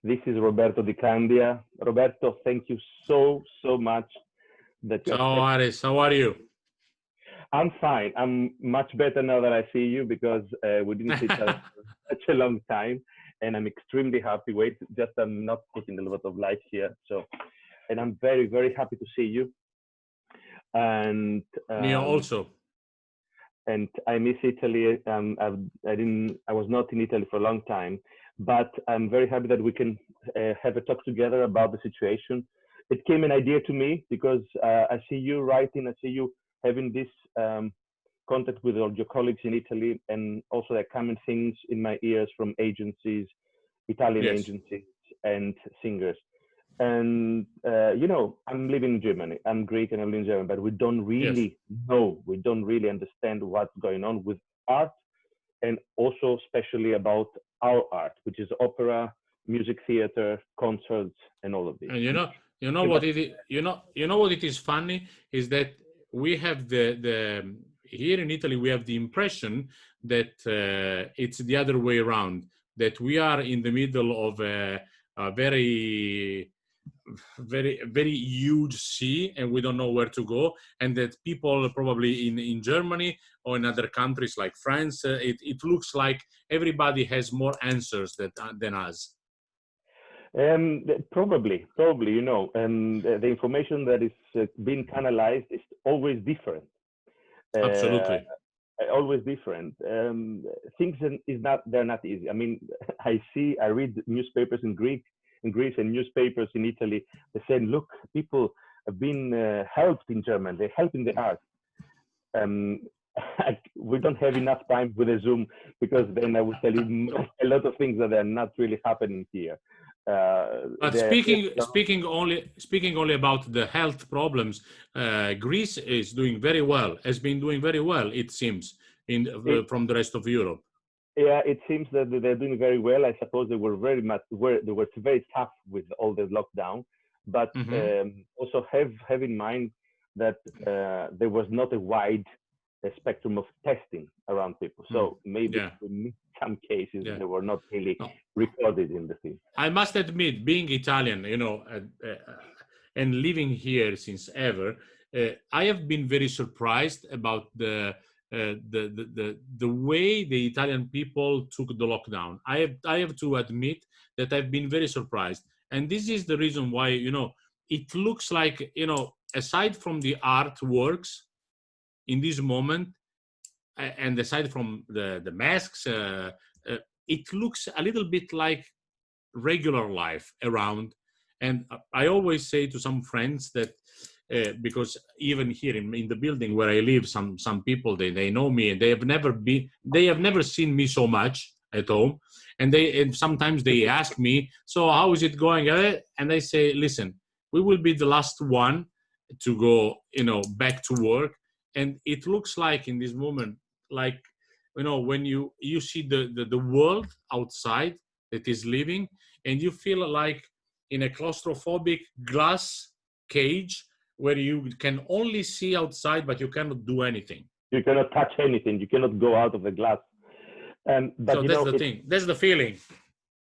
This is Roberto De Candia. Roberto, thank you so much that you Ciao Aris, how are you? I'm fine. I'm much better now that I see you because we didn't see each other for such a long time, and I'm extremely happy. Wait, just I'm not putting a lot of light here, so and I'm very happy to see you. And Me also. And I miss Italy. I was not in Italy for a long time, but I'm very happy that we can have a talk together about the situation. It came an idea to me because I see you writing, I see you having this contact with all your colleagues in Italy, and also there are common things in my ears from agencies, Italian agencies and singers. And you know, I'm living in Germany. I'm Greek and I live in Germany, but we don't really know, we don't really understand what's going on with art, and also especially about our art, which is opera, music theater, concerts, and all of this. And you know what it is funny is that we have the here in Italy we have the impression that it's the other way around, that we are in the middle of a very huge sea and we don't know where to go, and that people probably in Germany or in other countries like France, it looks like everybody has more answers than us. Probably, you know, and the information that is being canalized is always different. Absolutely. Always different. Things they're not easy. I mean, I read newspapers in Greece and newspapers in Italy. They're saying, look, people have been helped in Germany. They're helping the art. We don't have enough time with a Zoom, because then I will tell you a lot of things that are not really happening here. But speaking only about the health problems, Greece is doing very well. Has been doing very well, it seems, from the rest of Europe. Yeah, it seems that they're doing very well. I suppose they were very tough with all the lockdown, but also have in mind that there was not a wide spectrum of testing around people. So maybe in some cases they were not really recorded in the thing. I must admit, being Italian, you know, and living here since ever, I have been very surprised about the way the Italian people took the lockdown. I have to admit that I've been very surprised, and this is the reason why, you know, it looks like, you know, aside from the artworks in this moment, and aside from the masks, it looks a little bit like regular life around. And I always say to some friends that because even here in the building where I live, some people they know me, and they have never seen me so much at home, and sometimes they ask me, so how is it going? And I say, listen, we will be the last one to go, you know, back to work. And it looks like in this moment, like, you know, when you see the world outside that is living, and you feel like in a claustrophobic glass cage where you can only see outside, but you cannot do anything. You cannot touch anything. You cannot go out of the glass. But so that's the thing. That's the feeling.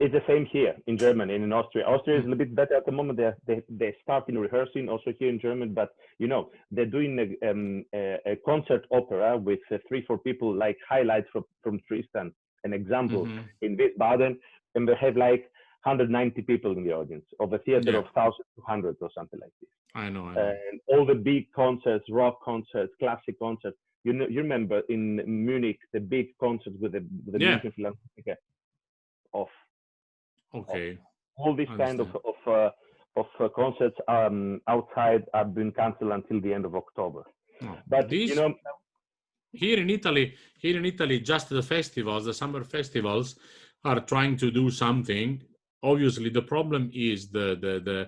It's the same here in Germany and in Austria. Austria is a little bit better at the moment. They're starting rehearsing also here in Germany, but you know, they're doing a concert opera with 3-4 people, like highlights from Tristan, an example in Wiesbaden, and they have like 190 people in the audience of a theater of 1,200 or something like this. I know. And all the big concerts, rock concerts, classic concerts. You know, you remember in Munich the big concerts with the Munich Philharmonic off. Okay. All these kind of concerts outside have been cancelled until the end of October. But you know, here in Italy, just the festivals, the summer festivals, are trying to do something. Obviously, the problem is the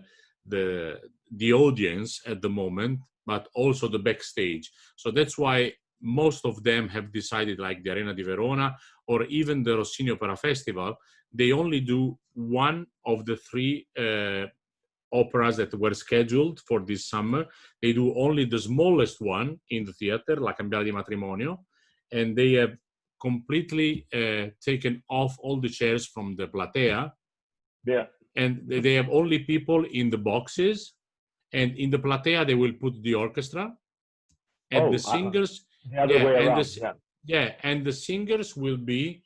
audience at the moment, but also the backstage. So that's why most of them have decided, like the Arena di Verona or even the Rossini Opera Festival, they only do one of the 3 operas that were scheduled for this summer. They do only the smallest one in the theater, La Cambiale di Matrimonio, and they have completely taken off all the chairs from the platea. and they have only people in the boxes, and in the platea they will put the orchestra, and the singers, the other way around. and the singers will be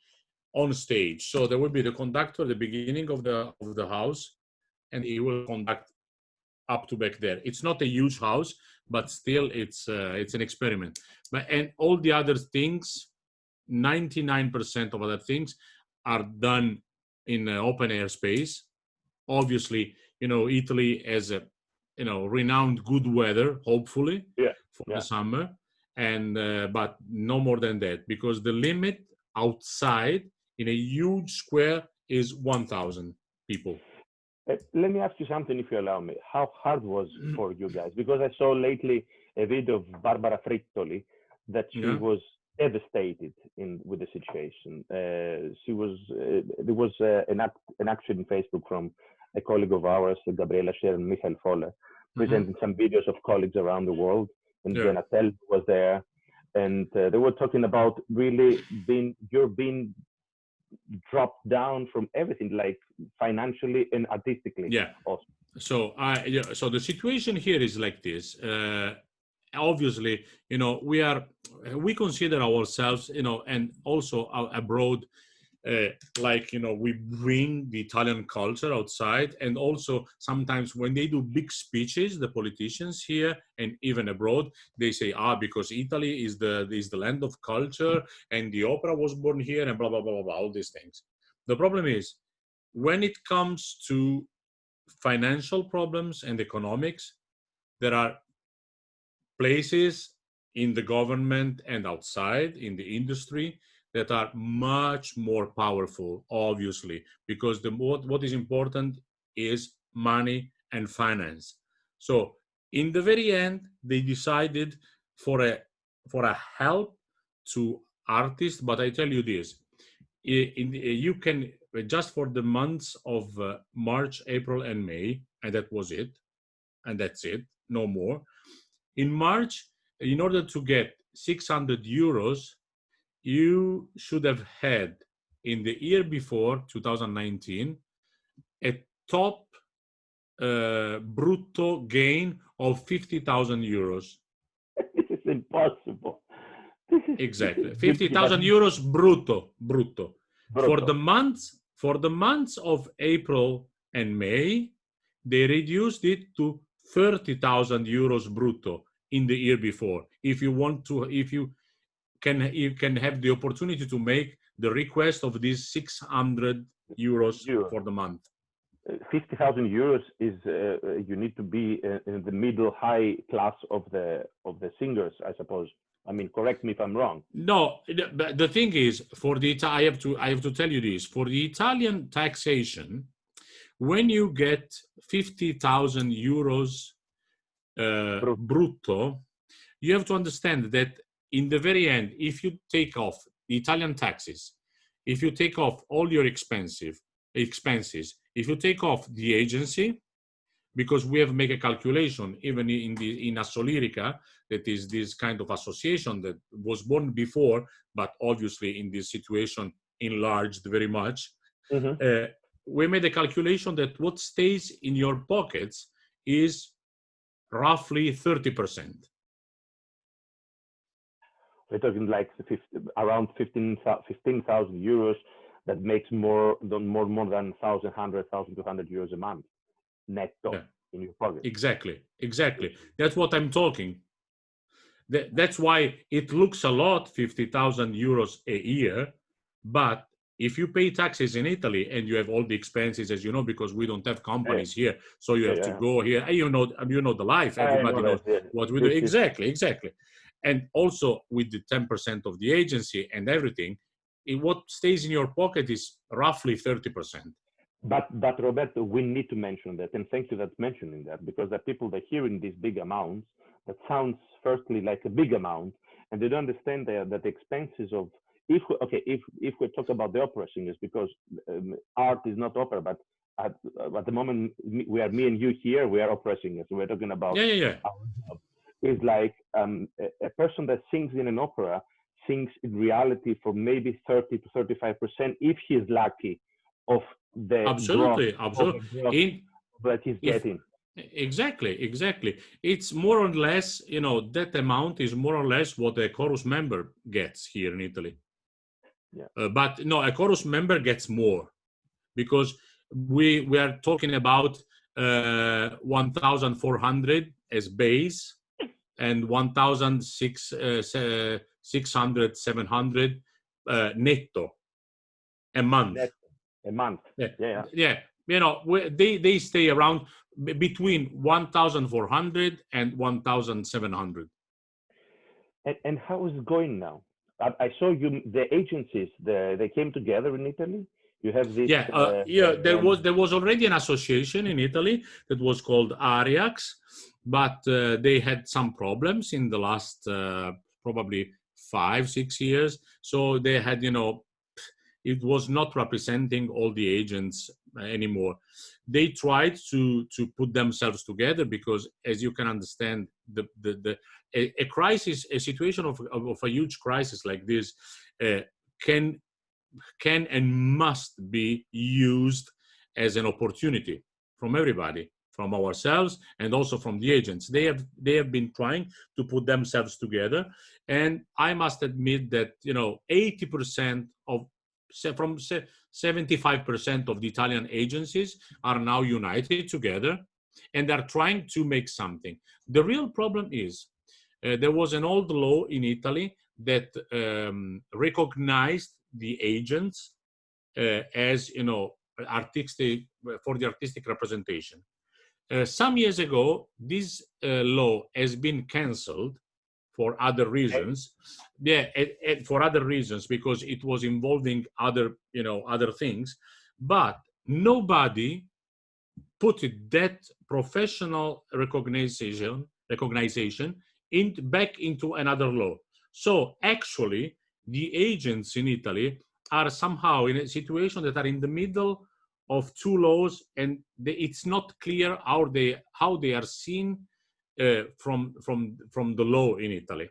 on stage. So there will be the conductor at the beginning of the house, and he will conduct up to back there. It's not a huge house, but still it's an experiment. But and all the other things, 99% of other things are done in open air space. Obviously, Italy has a renowned good weather, hopefully, for the summer, and but no more than that, because the limit outside in a huge square is 1,000 people. Let me ask you something, if you allow me. How hard was for you guys? Because I saw lately a video of Barbara Frittoli that she was devastated with the situation. She was there was an action in Facebook from a colleague of ours, Gabriela Scher and Michael Foller, presenting some videos of colleagues around the world, and Jenna Tell was there, and they were talking about really being dropped down from everything, like financially and artistically. Also. So so the situation here is like this. Obviously, we consider ourselves, and also abroad, we bring the Italian culture outside, and also sometimes when they do big speeches, the politicians here and even abroad, they say, because Italy is the land of culture, and the opera was born here, and blah blah blah blah, blah, all these things. The problem is, when it comes to financial problems and economics, there are places in the government and outside in the industry that are much more powerful, obviously, because what is important is money and finance. So in the very end, they decided for a help to artists. But I tell you this, you can, just for the months of March, April, and May, and that was it, and that's it, no more. In March, in order to get 600 euros, you should have had in the year before, 2019, a top brutto gain of 50,000 euros. This is impossible. Exactly, 50,000 euros brutto. For the months of April and May, they reduced it to 30,000 euros brutto in the year before. If you can have the opportunity to make the request of these 600 euros for the month. 50,000 euros is you need to be in the middle high class of the singers, I suppose. I mean, correct me if I'm wrong. No, but the thing is, I have to tell you this, for the Italian taxation, when you get 50,000 euros brutto, you have to understand that in the very end, if you take off the Italian taxes, if you take off all your expenses, if you take off the agency, because we have made a calculation, even in Assolirica, that is this kind of association that was born before, but obviously in this situation enlarged very much. We made a calculation that what stays in your pockets is roughly 30%. We're talking like around 15,000 euros. That makes more than 1,200 euros a month netto in your pocket. Exactly. That's what I'm talking. That's why it looks a lot, 50,000 euros a year, but if you pay taxes in Italy and you have all the expenses, as you know, because we don't have companies here, so you have to go here. And you know the life. Everybody knows what we do. Exactly. And also with the 10% of the agency and everything, what stays in your pocket is roughly 30%. But Roberto, we need to mention that, and thank you for mentioning that, because the people that are hearing these big amounts, that sounds firstly like a big amount, and they don't understand that the expenses of, if we talk about the opera singers, because art is not opera, but at the moment me and you here, we are opera singers. We're talking about our job. It's like a person that sings in an opera sings in reality for maybe 30 to 35% if he's lucky of the Absolutely, growth, absolutely. that he's getting. Exactly. It's more or less, that amount is more or less what a chorus member gets here in Italy. Yeah. But no, a chorus member gets more, because we are talking about 1,400 as base and 1,600, 700 netto a month. A month. Yeah. They stay around between 1,400 and 1,700. And how is it going now? I saw the agencies, they came together in Italy. You have this. There was already an association in Italy that was called Ariax, but they had some problems in the last probably 5-6 years. So they had, it was not representing all the agents anymore. They tried to put themselves together because, as you can understand, a crisis, a situation of a huge crisis like this can and must be used as an opportunity from everybody, from ourselves and also from the agents. They have been trying to put themselves together, and I must admit that 80% of from 75% of the Italian agencies are now united together and are trying to make something. The real problem is there was an old law in Italy that recognized the agents as artistic, for the artistic representation. Some years ago, this law has been cancelled for other reasons. For other reasons, because it was involving other things, but nobody put that professional recognition back into another law. So actually, the agents in Italy are somehow in a situation that are in the middle of two laws, and it's not clear how they are seen from the law in Italy,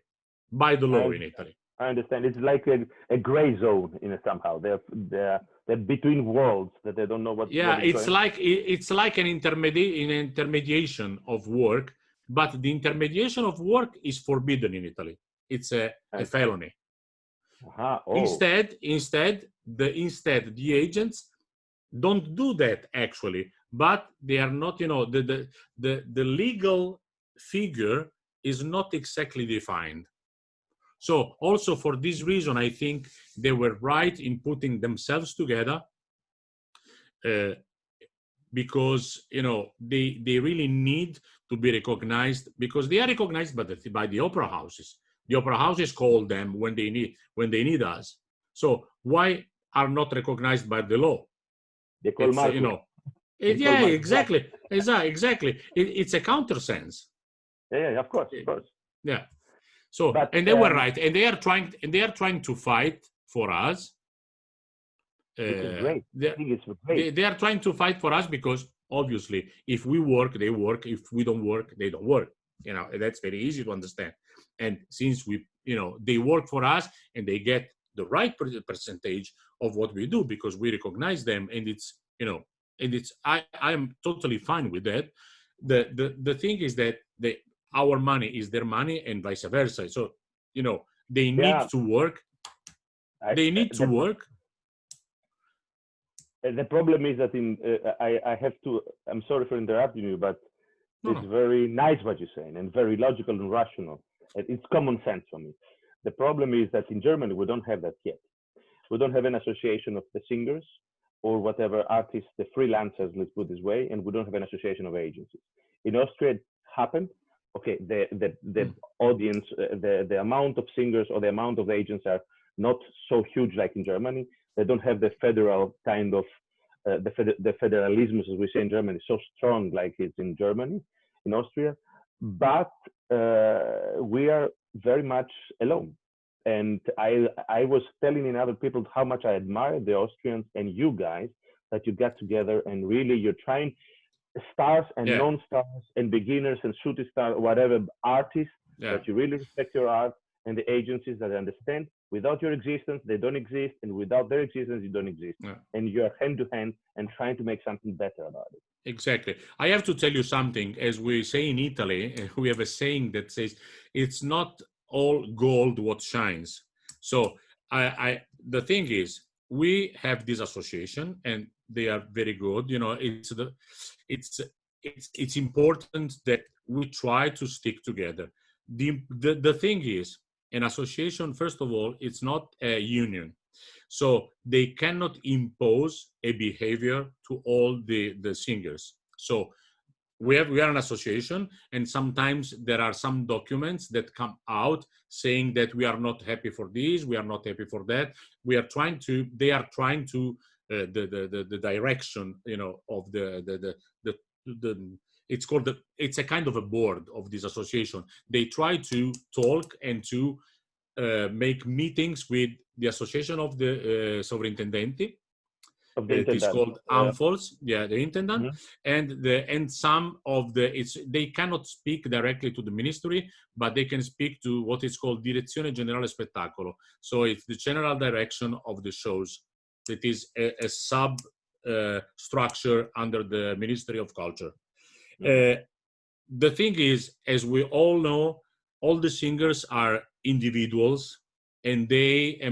by the law in Italy. I understand. It's like a gray zone somehow. They're between worlds that they don't know what. Yeah, what is it's like an intermediation of work, but the intermediation of work is forbidden in Italy. It's a felony. Instead, the agents don't do that actually, but they are not. The legal figure is not exactly defined. So also for this reason, I think they were right in putting themselves together, because they really need to be recognized, because they are recognized by the opera houses. The opera houses call them when they need us. So why are not recognized by the law? They call exactly. It's a countersense. Yeah, of course. Yeah. So, and they were right, and they are trying to fight for us. Which is great. I think it's great. They are trying to fight for us because obviously, if we work, they work. If we don't work, they don't work. That's very easy to understand. And since they work for us and they get the right percentage of what we do because we recognize them, and I am totally fine with that. The thing is that our money is their money and vice versa. So they need to work. They need to work. The problem is that I have to. I'm sorry for interrupting you, but it's very nice what you're saying and very logical and rational. It's common sense for me. The problem is that in Germany we don't have that yet. We don't have an association of the singers or whatever artists, the freelancers, let's put it this way, and we don't have an association of agencies. In Austria, it happened. Okay, the audience, the amount of singers or the amount of agents are not so huge like in Germany. They don't have the federal kind of the federalism, as we say in Germany, so strong like it's in Germany, in Austria. But we are very much alone. And I was telling in other people how much I admire the Austrians and you guys, that you got together and really you're trying, stars and non-stars and beginners and shooting star, whatever artists, that you really respect your art and the agencies that understand without your existence, they don't exist, and without their existence, you don't exist. Yeah. And you're hand to hand and trying to make something better about it. Exactly. I have to tell you something. As we say in Italy, we have a saying that says, "It's not all gold what shines." So the thing is, we have this association, and they are very good. You know, it's important that we try to stick together. The thing is, an association, first of all, it's not a union. So they cannot impose a behavior to all the singers. So we are an association, and sometimes there are some documents that come out saying that we are not happy for this, we are not happy for that. They are trying to the direction, you know, of the it's a kind of a board of this association. They try to talk and to make meetings with the Association of the Sovrintendenti. Of the It is intendant. called ANFOLS, yeah, the intendant, Mhm. and some of they cannot speak directly to the ministry, but they can speak to what is called Direzione Generale Spettacolo. So it's the general direction of the shows. That is a sub structure under the Ministry of Culture. The thing is, as we all know, all the singers are individuals, and they a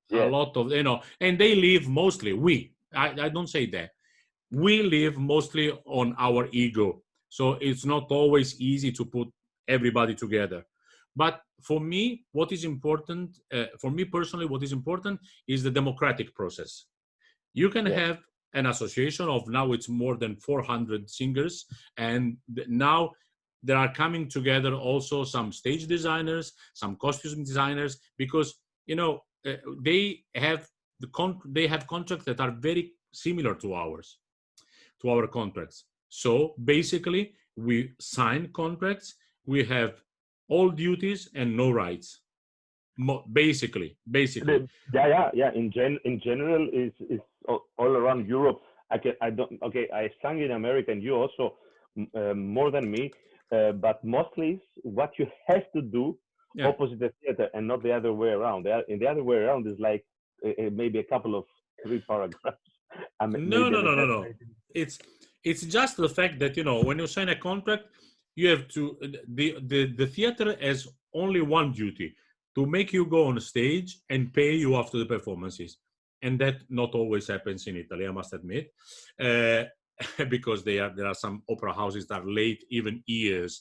Yes. lot of, you know, and they live mostly. I don't say that. We live mostly on our ego, so it's not always easy to put everybody together. But for me, what is important, for me personally, what is important is the democratic process. You can Yes. have an association of, now it's more than 400 singers, and now there are coming together also some stage designers, some costume designers, because, you know, they have they have contracts that are very similar to ours, to our contracts. So basically, we sign contracts, we have all duties and no rights. Basically. Yeah. In general, is all around Europe. I don't. Okay, I sang in America, and you also more than me. But mostly, what you have to do Yeah. opposite the theater, and not the other way around. In the other way around is like maybe a couple of 3 paragraphs. No. It's just the fact that, you know, when you sign a contract, you have to the theater has only one duty: to make you go on stage and pay you after the performances, and that not always happens in Italy, I must admit, because there are some opera houses that are late even years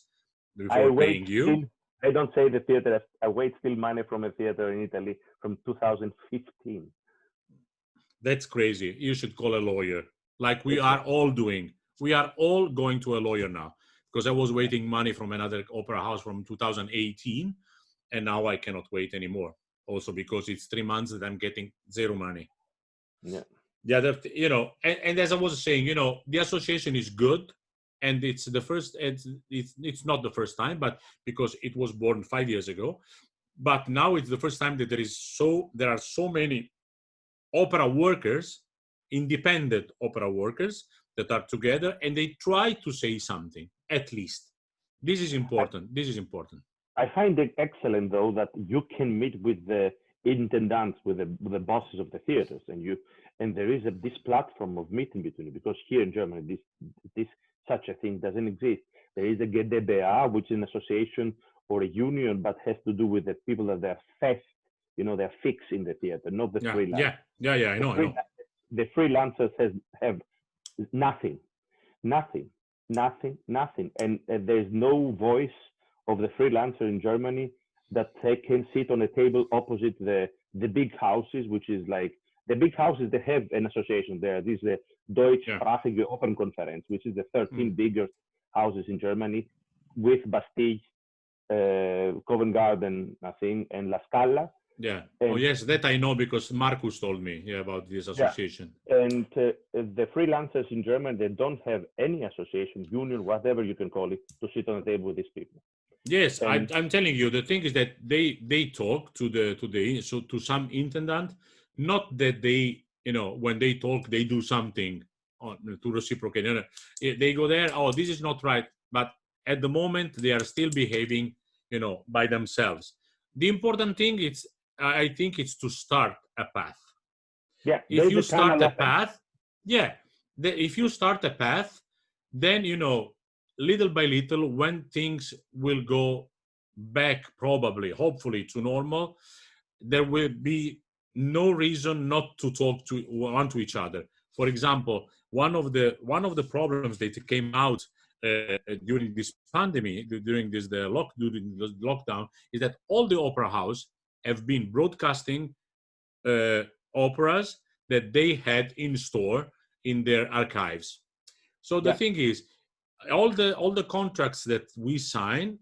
I before wait paying you. still. I don't say the theater. I wait still money from a theater in Italy from 2015. That's crazy. You should call a lawyer, like we are all doing. We are all going to a lawyer now, because I was waiting money from another opera house from 2018, and now I cannot wait anymore. Also because it's 3 months that I'm getting zero money. Yeah. The other, you know, and as I was saying, you know, the association is good, and it's the first. It's not the first time, but because it was born 5 years ago, but now it's the first time that there are so many opera workers, independent opera workers, that are together, and they try to say something, at least. This is important. I find it excellent, though, that you can meet with the intendants, with the bosses of the theaters, and there is this platform of meeting between you, because here in Germany, this such a thing doesn't exist. There is a GdBA, which is an association or a union, but has to do with the people that they're fest, you know, they're fixed in the theater, not the freelance. Yeah. I know. The freelancers have nothing, and there's no voice of the freelancer in Germany that they can sit on a table opposite the big houses, which is like the big houses. They have an association there. This is the Deutschsprachige Opernkonferenz, which is the 13 biggest houses in Germany, with Bastille, Covent Garden, I think, and La Scala. Yeah. Oh, yes, that I know, because Marcus told me about this association. Yeah. And the freelancers in Germany, they don't have any association, union, whatever you can call it, to sit on the table with these people. Yes, I'm telling you, the thing is that they talk to some intendant, not that they, you know, when they talk, they do something to reciprocate. No. They go there, oh, this is not right. But at the moment, they are still behaving, you know, by themselves. the important thing is, I think, it's to start a path. Yeah, If you the kind start of a lesson. path, yeah, if you start a path, then, you know, little by little, when things will go back, probably, hopefully, to normal, there will be no reason not to talk to one to each other. For example, one of the problems that came out during this pandemic, during the lockdown, is that all the opera house have been broadcasting operas that they had in store in their archives. So the thing is, all the contracts that we sign,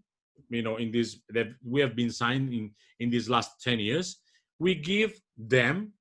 you know, in this, that we have been signing in these last 10 years, we give them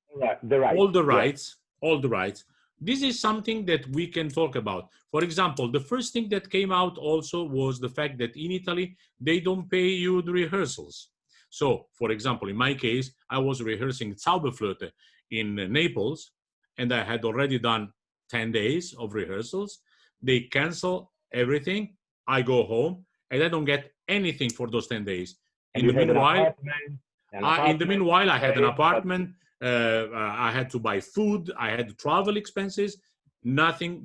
all the rights, all the rights. This is something that we can talk about. For example, the first thing that came out also was the fact that in Italy, they don't pay you the rehearsals. So, for example, in my case, I was rehearsing Zauberflöte in Naples, and I had already done 10 days of rehearsals. They cancel everything. I go home, and I don't get anything for those 10 days. In the meanwhile, I had an apartment. I had to buy food. I had travel expenses. Nothing.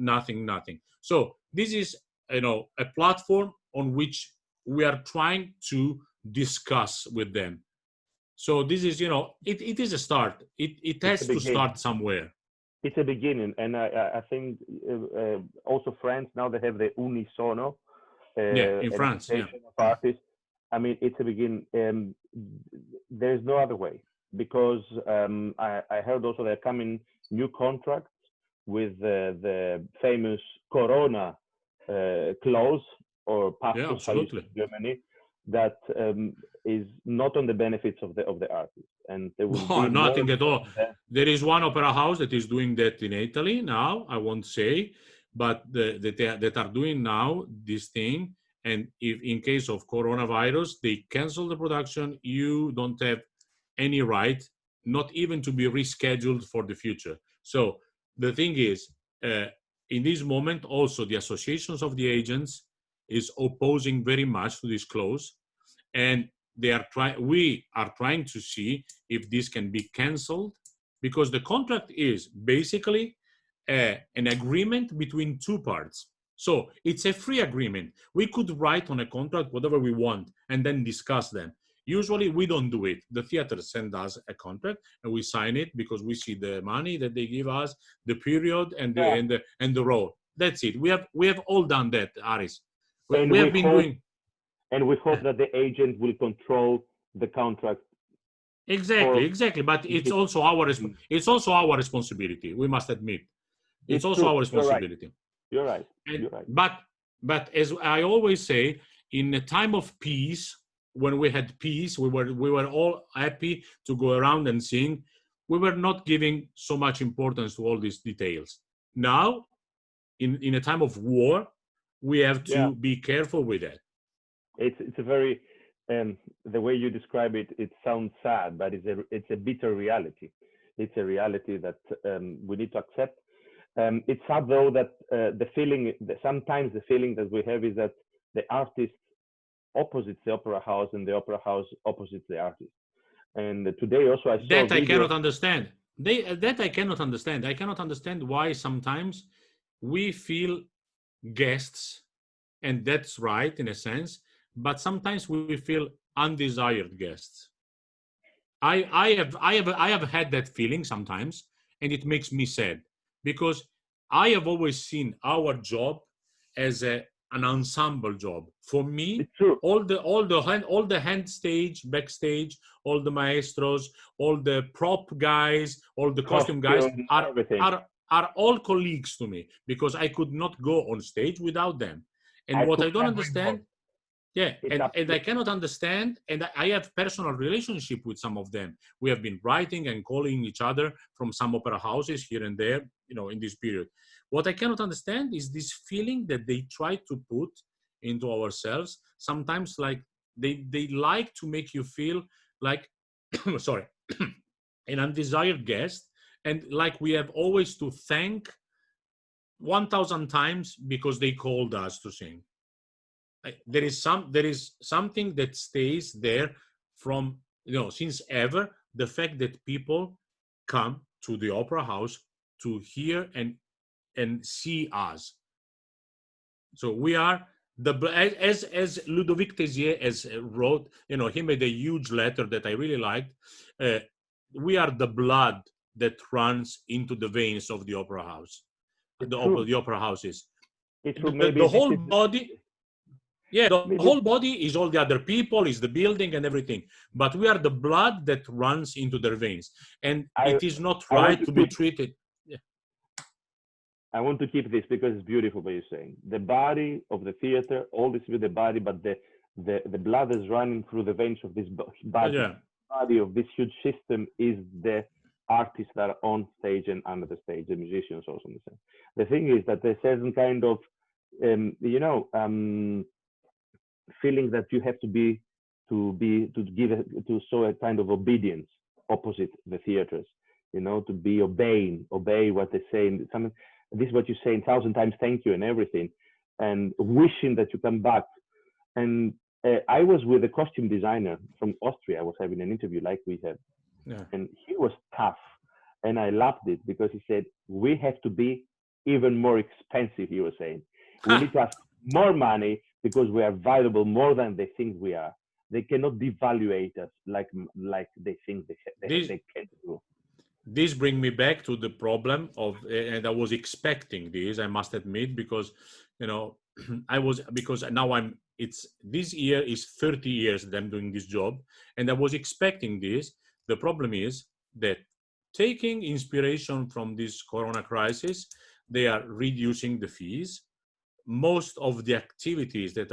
So this is, you know, a platform on which we are trying to discuss with them. So this is, you know, it is a start. It has to start somewhere. It's a beginning, and I think also France now they have the unisono. In France, of artists. I mean, it's a beginning. There's no other way, because I heard also there are coming new contracts with the famous Corona clause or passus in Germany, that is not on the benefits of the artist, and there will be nothing at all. There is one opera house that is doing that in Italy now. I won't say, but that are doing now this thing. And if in case of coronavirus, they cancel the production, you don't have any right, not even to be rescheduled for the future. So the thing is, in this moment, also the associations of the agents is opposing very much to this clause, and we are trying to see if this can be cancelled, because the contract is basically an agreement between two parts. So it's a free agreement. We could write on a contract whatever we want and then discuss them. Usually we don't do it. The theater sends us a contract and we sign it because we see the money that they give us, the period, and the role. That's it. We have all done that, Aris. We have been doing. And we hope that the agent will control the contract. Exactly. But it's also our responsibility. We must admit, it's also our responsibility. You're right. But as I always say, in a time of peace, when we had peace, we were all happy to go around and sing. We were not giving so much importance to all these details. Now, in a time of war, we have to be careful with that. It's a very the way you describe it, it sounds sad, but it's a bitter reality. It's a reality that we need to accept. It's sad though that sometimes the feeling that we have is that the artist opposites the opera house and the opera house opposites the artist. And today also I saw that I cannot understand. That I cannot understand. I cannot understand why sometimes we feel guests, and that's right in a sense, but sometimes we feel undesired guests. I have had that feeling sometimes, and it makes me sad, because I have always seen our job as an ensemble job. For me, all the hand stage, backstage, all the maestros, all the prop guys, all the costume guys are all colleagues to me, because I could not go on stage without them. And what I don't understand, and I cannot understand, and I have personal relationship with some of them. We have been writing and calling each other from some opera houses here and there, in this period. What I cannot understand is this feeling that they try to put into ourselves. Sometimes, like they like to make you feel like, sorry, an undesired guest, and like we have always to thank 1,000 times because they called us to sing. There is something that stays there from since ever, the fact that people come to the opera house to hear and see us. So we are as Ludovic Tézier has wrote, he made a huge letter that I really liked. We are the blood that runs into the veins of the opera house, the opera houses. The whole body. Yeah, the whole body is all the other people, is the building and everything. But we are the blood that runs into their veins. And it is not right to be treated. Yeah. I want to keep this because it's beautiful what you're saying. The body of the theater, all this with the body, but the blood is running through the veins of this body of this huge system is the artists that are on stage and under the stage, the musicians also the same. The thing is that there's certain kind of, feeling that you have to show a kind of obedience opposite the theaters, to be obey what they say. This is what you say 1,000 times thank you and everything, and wishing that you come back. And I was with a costume designer from Austria. I was having an interview like we had, and he was tough, and I loved it because he said we have to be even more expensive. He was saying we need to ask more money because we are valuable more than they think we are. They cannot devaluate us like they think they can do. This brings me back to the problem of, and I was expecting this, I must admit, because because now this year is 30 years that I'm doing this job, and I was expecting this. The problem is that taking inspiration from this corona crisis, they are reducing the fees. Most of the activities that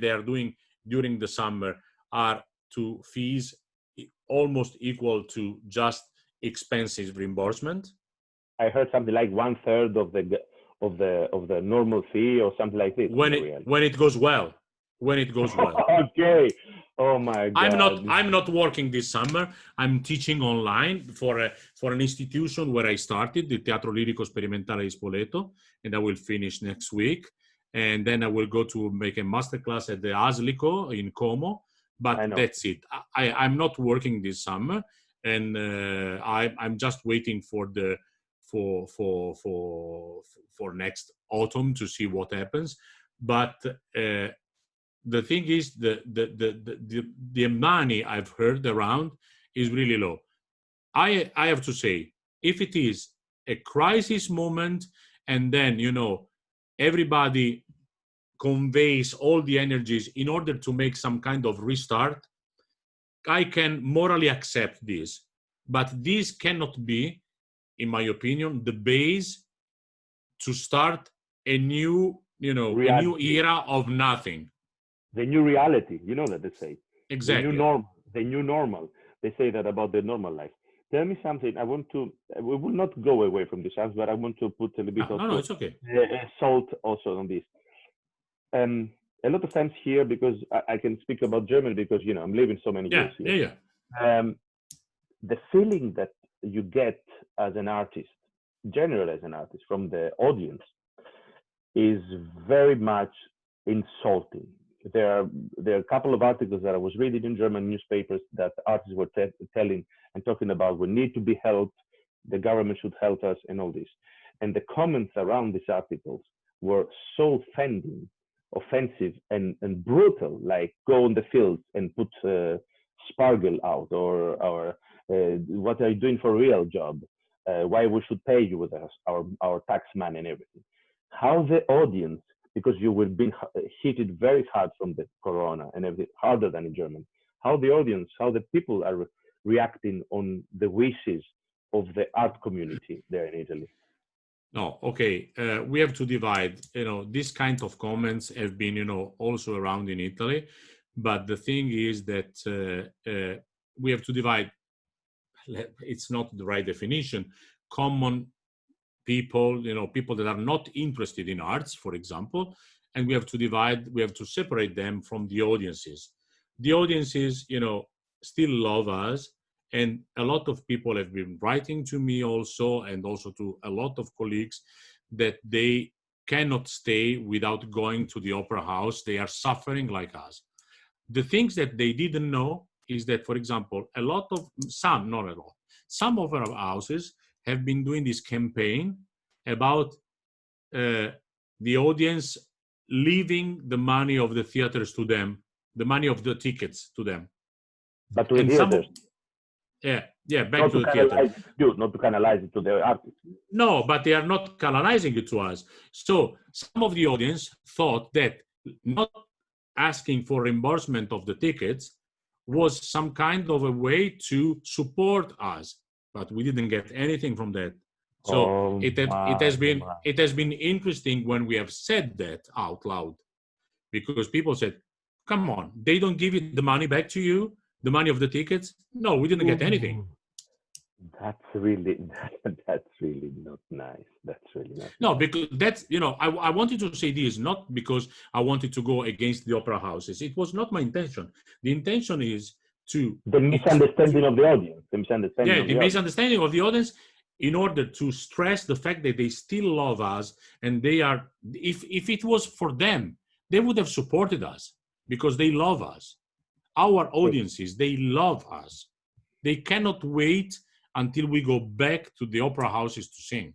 they are doing during the summer are to fees almost equal to just expenses reimbursement. I heard something like 1/3 of the normal fee or something like this. When it goes well. Okay. Oh my God. I'm not working this summer. I'm teaching online for an institution where I started, the Teatro Lirico Sperimentale di Spoleto, and I will finish next week. And then I will go to make a masterclass at the Aslico in Como. But that's it. I'm not working this summer, and I'm just waiting for next autumn to see what happens. But the thing is, the money I've heard around is really low. I have to say, if it is a crisis moment, and then everybody conveys all the energies in order to make some kind of restart, I can morally accept this. But this cannot be, in my opinion, the base to start a new, a new era of nothing. The new reality, that they say. Exactly. The new normal. They say that about the normal life. Tell me something. We will not go away from this answer, but I want to put a little bit no, it's okay. Salt also on this. A lot of times here, because I can speak about Germany because, I'm living so many years here. Yeah. The feeling that you get as an artist, generally as an artist, from the audience is very much insulting. There are a couple of articles that I was reading in German newspapers that artists were telling and talking about we need to be helped, the government should help us and all this. And the comments around these articles were so offensive and brutal, like go on the fields and put spargel out, or what are you doing for a real job? Why we should pay you with our tax money and everything. How the audience, because you will be hit very hard from the corona and everything, harder than in Germany, how the audience, how the people are reacting on the wishes of the art community there in Italy. No, okay. We have to divide. These kind of comments have been, also around in Italy. But the thing is that we have to divide. It's not the right definition. Common people, people that are not interested in arts, for example, and we have to separate them from the audiences. The audiences, still love us. And a lot of people have been writing to me also, and also to a lot of colleagues, that they cannot stay without going to the opera house. They are suffering like us. the things that they didn't know is that, for example, some of our houses have been doing this campaign about the audience leaving the money of the theaters to them, the money of the tickets to them. But to the And theaters. Back Not to the theater. Not to canalize it to the artists. No, but they are not canalizing it to us. So some of the audience thought that not asking for reimbursement of the tickets was some kind of a way to support us, but we didn't get anything from that. So it has been interesting when we have said that out loud, because people said, "Come on, they don't give you the money back to you, the money of the tickets." No, we didn't get anything. That's really not nice. That's really not. No, because that's, I wanted to say this not because I wanted to go against the opera houses. It was not my intention. The intention is the misunderstanding of the audience. The misunderstanding of the audience, in order to stress the fact that they still love us, and they are. If it was for them, they would have supported us because they love us. Our audiences, they love us. They cannot wait until we go back to the opera houses to sing.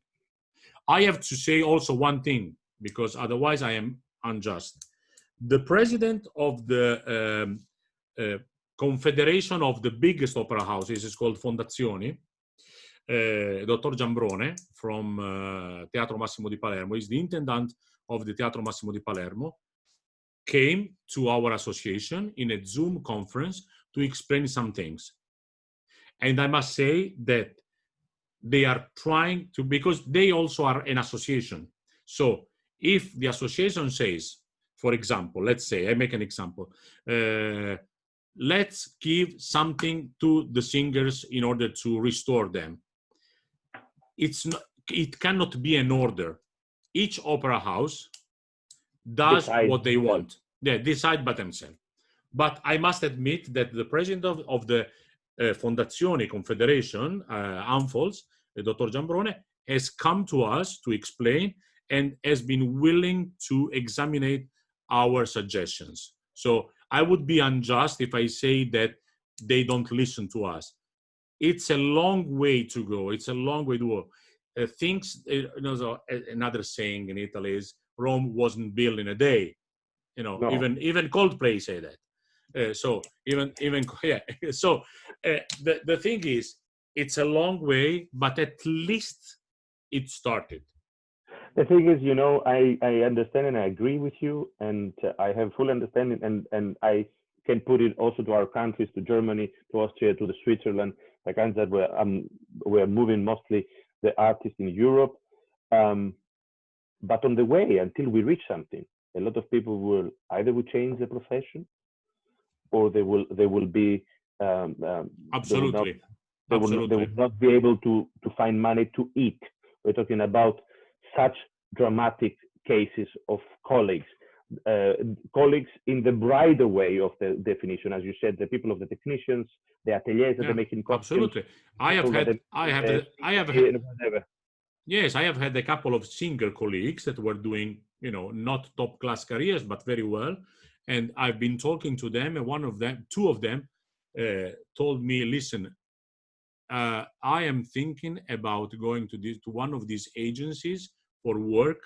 I have to say also one thing, because otherwise I am unjust. The president of the confederation of the biggest opera houses is called Fondazioni, Dr. Giambrone from Teatro Massimo di Palermo, is the intendant of the Teatro Massimo di Palermo, came to our association in a Zoom conference to explain some things. And I must say that they are trying to, because they also are an association. So if the association says, for example, let's say, I make an example, let's give something to the singers in order to restore them. It cannot be an order. Each opera house does what they want. They decide by themselves. But I must admit that the president of the Fondazione Confederation, ANFOLS, Dr. Giambrone, has come to us to explain and has been willing to examine our suggestions. So I would be unjust if I say that they don't listen to us. It's a long way to go. It's a long way to go. Another saying in Italy is Rome wasn't built in a day. No. Even Coldplay say that. So the thing is, it's a long way, but at least it started. The thing is, I understand and I agree with you, and I have full understanding, and I can put it also to our countries, to Germany, to Austria, to the Switzerland, the countries that we're moving mostly the artists in Europe. But on the way, until we reach something, a lot of people will either change the profession, or they will be absolutely. They will not be able to find money to eat. We're talking about such dramatic cases of colleagues in the brighter way of the definition, as you said, the people of the technicians, the ateliers that are making costumes. Absolutely. I have had a couple of singer colleagues that were doing, not top class careers, but very well. And I've been talking to them, and two of them told me, listen, I am thinking about going to one of these agencies for work,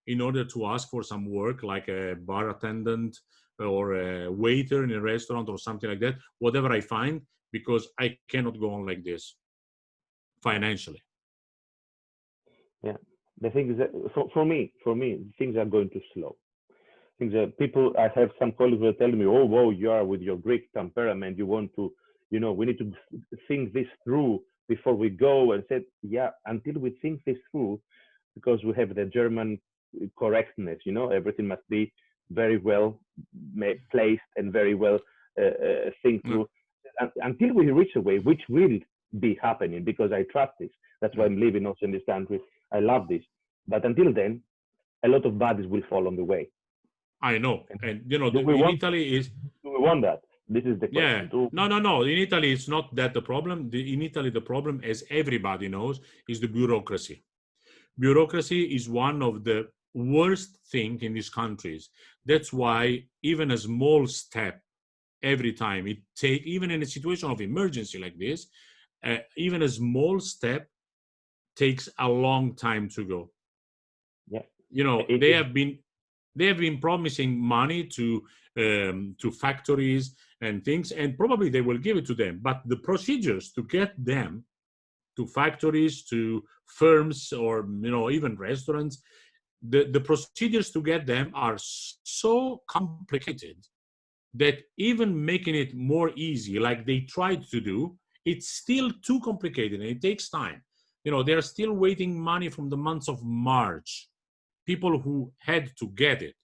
in order to ask for some work, like a bar attendant or a waiter in a restaurant or something like that, whatever I find, because I cannot go on like this financially. Yeah, the thing is that for me, things are going too slow. Things that I have some colleagues who are telling me, oh, whoa, you are with your Greek temperament, you want to, we need to think this through before we go. And said, yeah, until we think this through, because we have the German correctness, everything must be very well placed and very well think through. Until we reach a way, which will be happening, because I trust this. That's why I'm living also in this country. I love this. But until then, a lot of bodies will fall on the way. I know. And, Italy is... Do we want that? This is the question. Yeah. No. In Italy, it's not that the problem. In Italy, the problem, as everybody knows, is the bureaucracy. Bureaucracy is one of the worst things in these countries. That's why even a small step every time. Even in a situation of emergency like this, even a small step takes a long time to go. Yeah. You know, they have been promising money to factories and things, and probably they will give it to them. But the procedures to get them to factories, to firms, or even restaurants, the procedures to get them are so complicated that even making it more easy, like they tried to do, it's still too complicated and it takes time. They're still waiting money from the months of March, people who had to get it.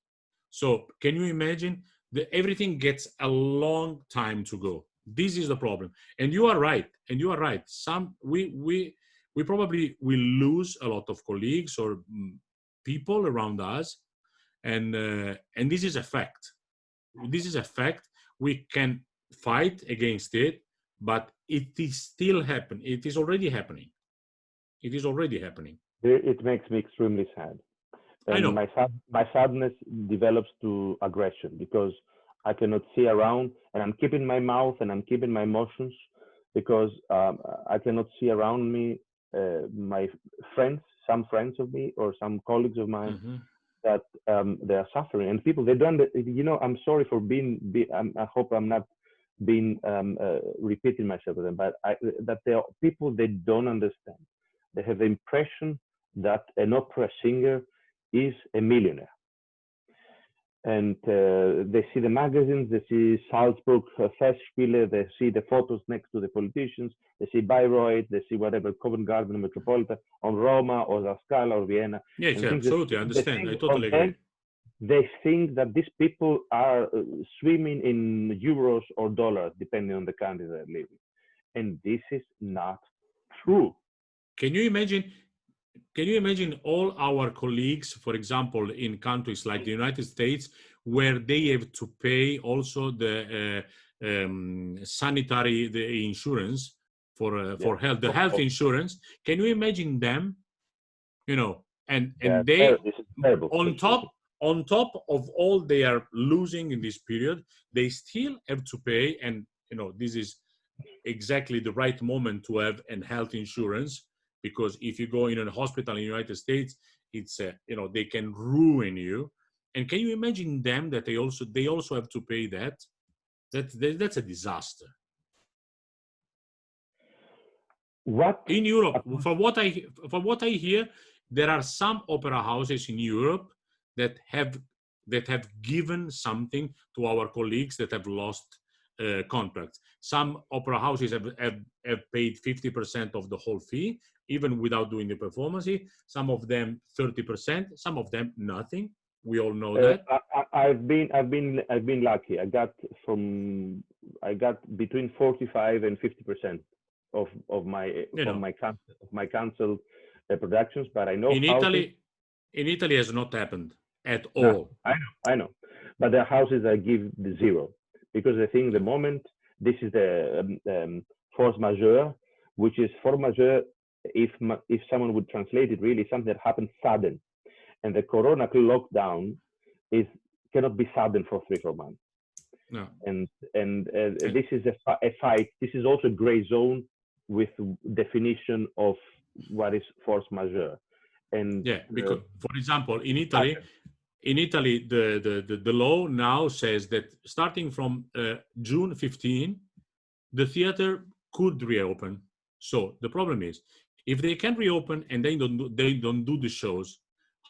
So can you imagine that everything gets a long time to go? This is the problem. And you are right. We probably will lose a lot of colleagues or people around us, and this is a fact. This is a fact. We can fight against it, but it is still happening. It is already happening. It makes me extremely sad. I And know. my sadness develops to aggression because I cannot see around, and I'm keeping my mouth and I'm keeping my emotions because I cannot see around me my friends, some friends of me or some colleagues of mine that they are suffering, and people they don't. I'm sorry for I hope I'm not being repeating myself with them, but that there are people they don't understand. They have the impression that an opera singer is a millionaire. And they see the magazines, they see Salzburg Festspiele, they see the photos next to the politicians, they see Bayreuth, they see whatever, Covent Garden, Metropolitan, on Roma or La Scala or Vienna. Yes, absolutely, I understand. I totally agree. They think that these people are swimming in euros or dollars, depending on the country they're living. And this is not true. Can you imagine all our colleagues, for example, in countries like the United States, where they have to pay also the sanitary, the insurance for health, the health insurance? Can you imagine them? And they on top of all they are losing in this period, they still have to pay. And this is exactly the right moment to have an health insurance. Because if you go in a hospital in the United States, it's they can ruin you. And can you imagine them that they also have to pay that? That's a disaster. What in Europe, from what I hear, there are some opera houses in Europe that have given something to our colleagues that have lost contracts. Some opera houses have paid 50% of the whole fee, even without doing the performance. Some of them 30%, some of them nothing. We all know that. I've been lucky. I got between 45 and 50% of my canceled productions. But I know in Italy has not happened at all. No, I know. But there are houses that give the zero because they think the moment this is the force majeure, which is force majeure. If someone would translate it, really something that happened sudden, and the corona lockdown cannot be sudden for 3-4 months. No. And this is a fight. This is also a gray zone with definition of what is force majeure. And because for example, in Italy, the law now says that starting from June 15, the theater could reopen. So the problem is, if they can reopen and they don't do the shows,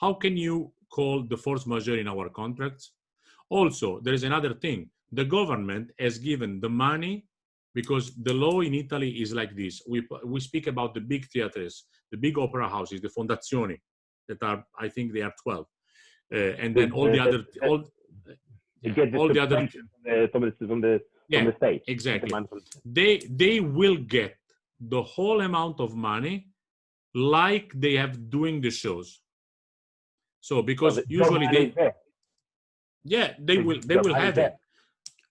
how can you call the force majeure in our contracts? Also, there is another thing. The government has given the money, because the law in Italy is like this. We speak about the big theaters, the big opera houses, the fondazioni, that are, I think they are 12. And then all the other from the state. Exactly. They will get the whole amount of money like they have doing the shows. So because usually they will have it.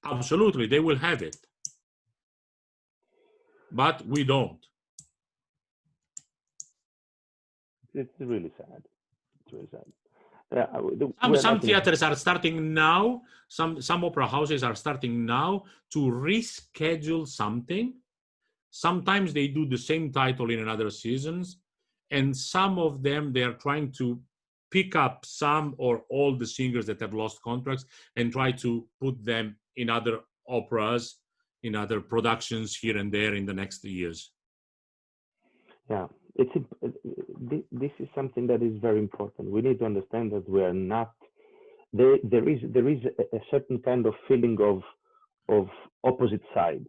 Absolutely, they will have it. But we don't. It's really sad. It's really sad. Yeah, Some theaters are starting now. Some opera houses are starting now to reschedule something. Sometimes they do the same title in another seasons, and some of them they are trying to pick up some or all the singers that have lost contracts and try to put them in other operas, in other productions here and there in the next years. Yeah, this is something that is very important. We need to understand that we are not there. There is a certain kind of feeling of opposite sides,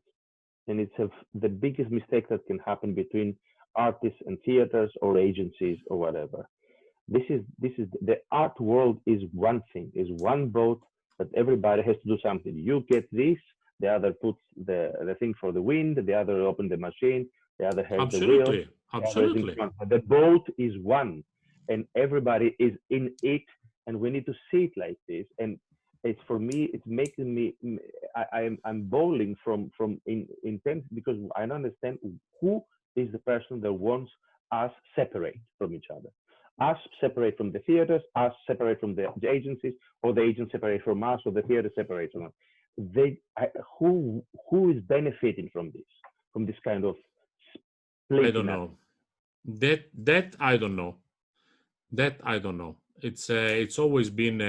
and it's the biggest mistake that can happen between artists and theaters or agencies or whatever. This is the art world is one thing, is one boat that everybody has to do something. You get this, the other puts the thing for the wind, the other open the machine, the other has the wheel. Absolutely. The boat is one, and everybody is in it, and we need to see it like this. And it's, for me, it's making me, I'm bowling from intense, because I don't understand who is the person that wants us separate from each other. Us separate from the theaters, us separate from the agencies, or the agents separate from us, or the theater separate from us. Who is benefiting from this kind of splitting? I don't know. That I don't know. That I don't know. It's always been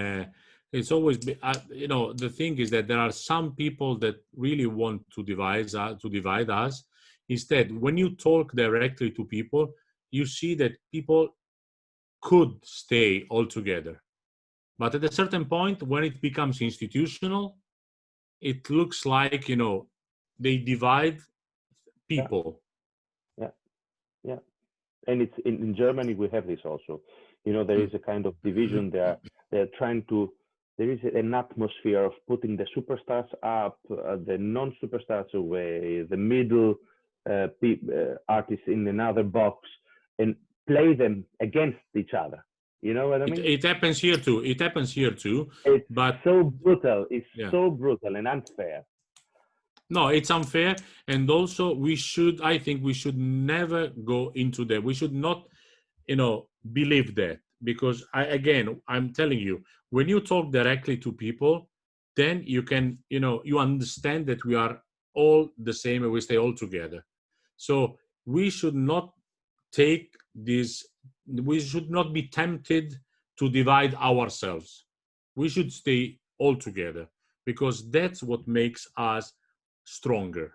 you know, the thing is that there are some people that really want to divide us. Instead, when you talk directly to people, you see that people could stay all together. But at a certain point, when it becomes institutional, it looks like, you know, they divide people. Yeah. And it's in Germany, we have this also. You know, there is a kind of division there. They're trying to, there is an atmosphere of putting the superstars up, the non-superstars away, the middle artists in another box, and play them against each other. You know what I mean? It happens here too. It happens here too. It's but so brutal. It's so brutal and unfair. No, it's unfair. And also I think we should never go into that. We should not, you know, believe that, because I'm telling you, when you talk directly to people, then you can, you know, you understand that we are all the same and we stay all together. So we should not take this, we should not be tempted to divide ourselves. We should stay all together, because that's what makes us stronger.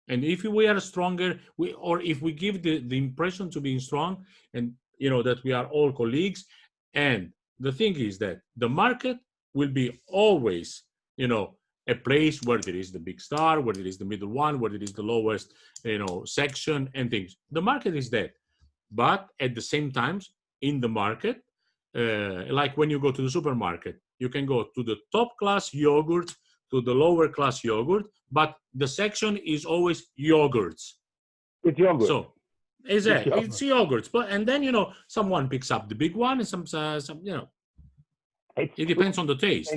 And if we are stronger, or if we give the impression to being strong, and you know that we are all colleagues, and the thing is that the market will be always, you know, a place where there is the big star, where there is the middle one, where there is the lowest, you know, section and things. The market is that. But at the same time, in the market, like when you go to the supermarket, you can go to the top class yogurt, to the lower class yogurt, but the section is always yogurts. It's yogurt. So it's yogurts. But and then, you know, someone picks up the big one, and some you know, it depends on the taste.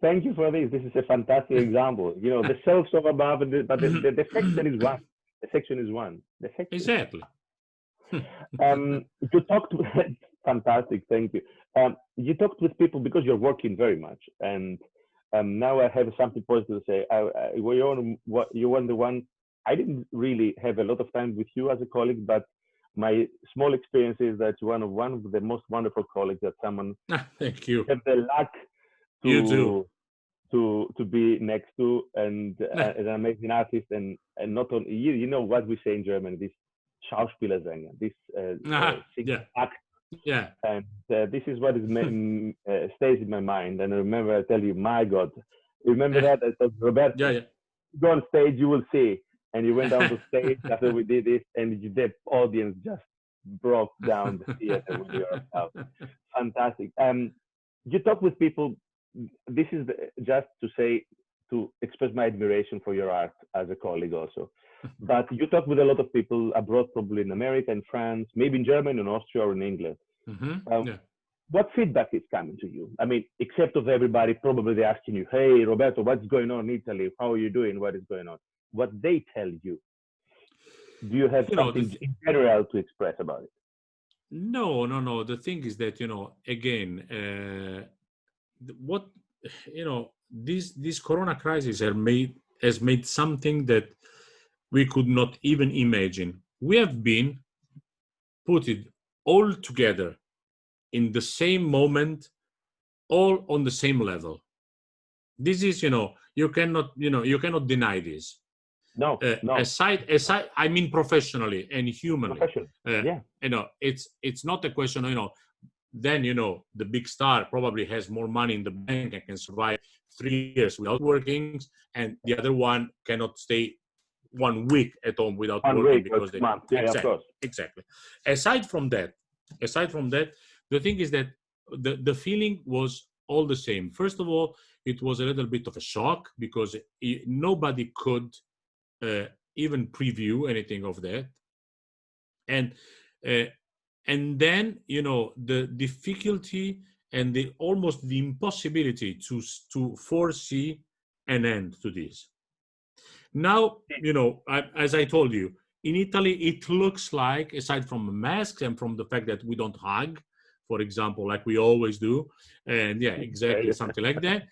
Thank you for this. This is a fantastic example. You know, the shelves are above, but the section is one. The section is one. The section exactly. You talked fantastic. Thank you. You talked with people because you're working very much, and now I have something positive to say. You were the one. I didn't really have a lot of time with you as a colleague, but my small experience is that you're one of the most wonderful colleagues that someone thank you have the luck to be next to, and an amazing artist, and not only you know what we say in German, this Schauspielersänger, this act. Yeah. And this is what stays in my mind. And I remember, I tell you, my God, remember that? I said, Roberto, go on stage, you will see. And you went down to stage after we did this, and the audience just broke down the theater with your stuff. Fantastic. You talk with people. This is just to express my admiration for your art as a colleague also. But you talk with a lot of people abroad, probably in America, in France, maybe in Germany, in Austria, or in England. What feedback is coming to you? I mean, except of everybody probably asking you, hey, Roberto, what's going on in Italy? How are you doing? What is going on? What they tell you? Do you have something in general to express about it? No. The thing is that, again, what, this Corona crisis has made something that we could not even imagine. We have been put it all together in the same moment, all on the same level. This is, you cannot deny this. No, no. Aside, I mean, professionally and humanly, Profession. Yeah. it's not a question, then, the big star probably has more money in the bank and can survive 3 years without working, and the other one cannot stay 1 week at home without 1 working week or because 2 they months. Yeah, of course. exactly. Aside from that, the thing is that the feeling was all the same. First of all, it was a little bit of a shock because nobody could even preview anything of that, and uh, then, the difficulty and the almost the impossibility to foresee an end to this. Now, as I told you, in Italy, it looks like, aside from masks and from the fact that we don't hug, for example, like we always do, and yeah, exactly, something like that.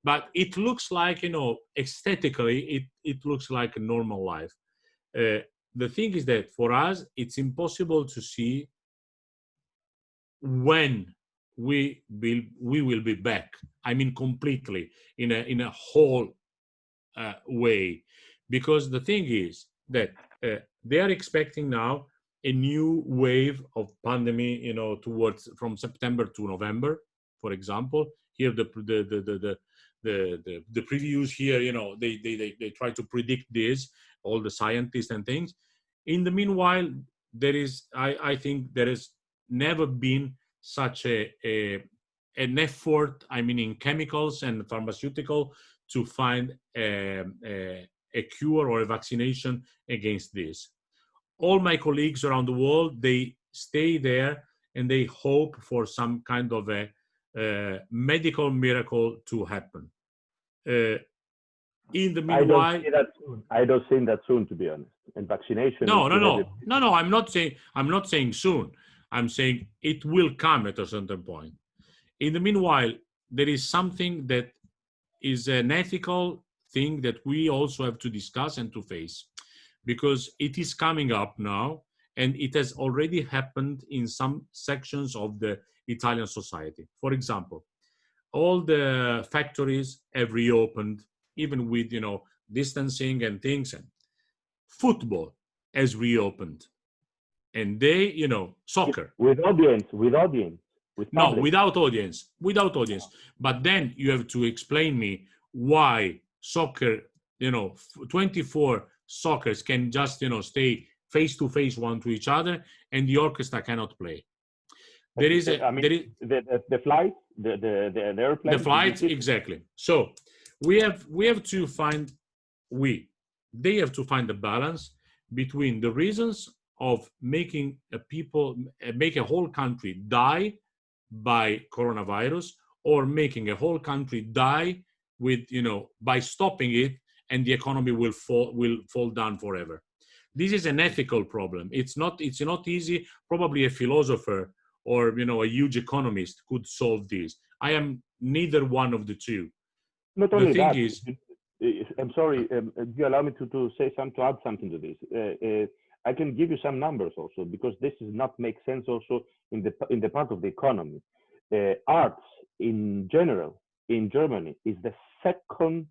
But it looks like, aesthetically, it looks like a normal life. The thing is that for us, it's impossible to see when we will be back. I mean, completely in a whole way, because the thing is that they are expecting now a new wave of pandemic, towards from September to November, for example. Here the previews here, they try to predict this, all the scientists and things. In the meanwhile, there is, I think there has never been such an effort, I mean, in chemicals and pharmaceutical, to find a cure or a vaccination against this. All my colleagues around the world, they stay there and they hope for some kind of a medical miracle to happen. In the meanwhile, I don't see that soon, to be honest. And vaccination. No. I'm not saying soon. I'm saying it will come at a certain point. In the meanwhile, there is something that is an ethical thing that we also have to discuss and to face, because it is coming up now, and it has already happened in some sections of the Italian society. For example, all the factories have reopened, even with, distancing and things. And football has reopened, and they, soccer with audience, with no, public. without audience. But then you have to explain me why soccer, 24 soccers can just, stay face to face one to each other, and the orchestra cannot play. There is the flights, the airplanes. The flights, exactly. So they have to find the balance between the reasons of making make a whole country die by coronavirus, or making a whole country die with, by stopping it, and the economy will fall down forever. This is an ethical problem. It's not easy. Probably a philosopher or, a huge economist could solve this. I am neither one of the two. Not only that, I'm sorry, do you allow me to add something to this? I can give you some numbers also, because this does not make sense also in the part of the economy. Arts in general in Germany is the second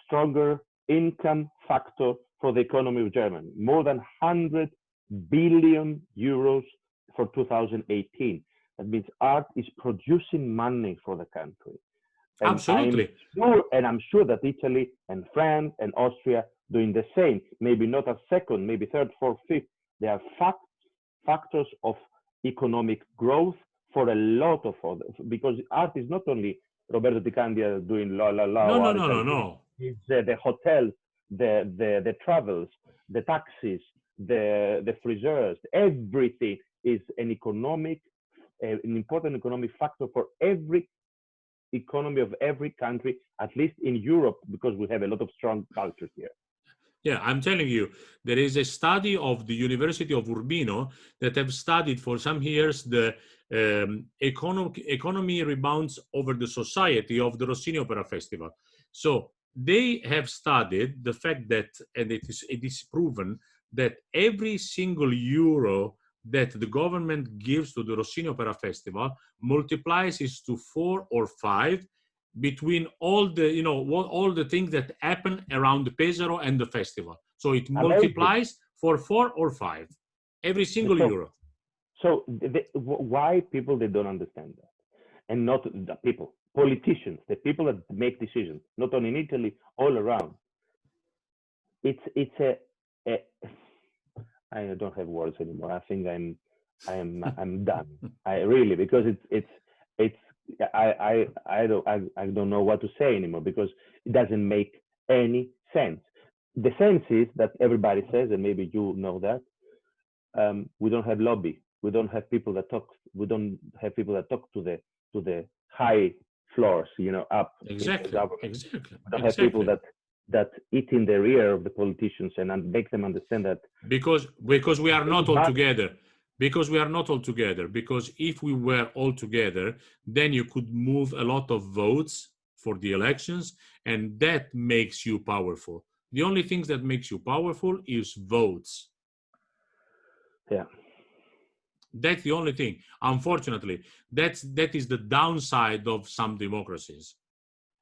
stronger income factor for the economy of Germany. More than 100 billion euros for 2018. That means art is producing money for the country. And absolutely. I'm sure that Italy and France and Austria doing the same. Maybe not a second, maybe third, fourth, fifth. They are factors of economic growth for a lot of others. Because art is not only Roberto De Candia doing la la la. No. It's the hotels, the travels, the taxis, the friseurs. Everything is an important economic factor for every economy of every country, at least in Europe, because we have a lot of strong culture here. Yeah, I'm telling you, there is a study of the University of Urbino that have studied for some years the economy rebounds over the society of the Rossini Opera Festival. So they have studied the fact that, and it is proven that every single euro that the government gives to the Rossini Opera Festival multiplies it to 4 or 5 between all the, you know, all the things that happen around the Pesaro and the festival. So it multiplies for 4 or 5 every single euro. So why people, they don't understand that? And not the people, politicians, the people that make decisions, not only in Italy, all around. It's a I don't have words anymore. I think I'm done. I really, because I don't know what to say anymore, because it doesn't make any sense. The sense is that everybody says, and maybe you know that, we don't have lobby. We don't have people that talk. We don't have people that talk to the high floors, you know, up. Exactly. We don't have people that eat in the ear of the politicians and make them understand that. Because we are not all together. Because we are not all together. Because if we were all together, then you could move a lot of votes for the elections, and that makes you powerful. The only things that makes you powerful is votes. Yeah. That's the only thing. Unfortunately, that is the downside of some democracies.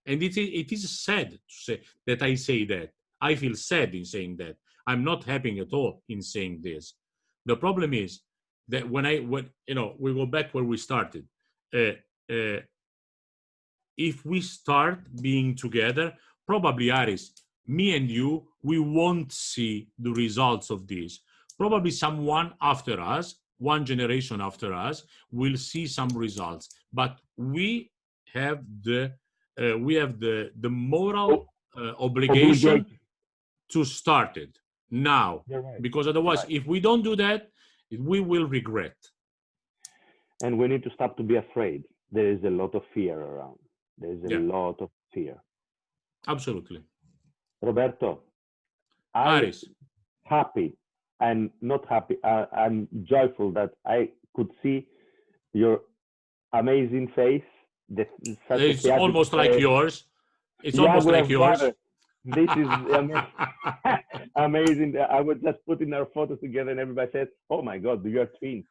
And it is sad to say that I say that. I feel sad in saying that. I'm not happy at all in saying this. The problem is that when you know, we go back where we started. If we start being together, probably, Aris, me and you, we won't see the results of this. Probably someone after us, one generation after us, will see some results. But we have the moral obligation to start it now. Right. Because otherwise, if we don't do that, we will regret. And we need to stop to be afraid. There is a lot of fear around. There is a lot of fear. Absolutely. Roberto, Aris, happy. I'm not happy. I'm joyful that I could see your amazing face. It's almost like yours. It's almost like yours. This is amazing. I was just putting our photos together and everybody says, oh my God, you are twins.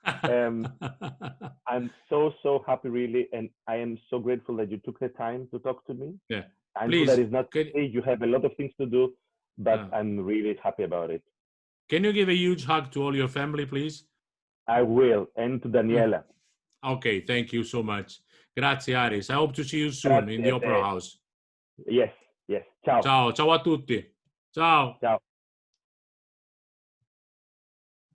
I'm so happy, really. And I am so grateful that you took the time to talk to me. Yeah. I Please. know that is not easy. You have a lot of things to do, but I'm really happy about it. Can you give a huge hug to all your family, please? I will. And to Daniela. Okay. Thank you so much. Grazie, Aris. I hope to see you soon in the Opera House. Yes. Ciao. Ciao. Ciao a tutti. Ciao. Ciao.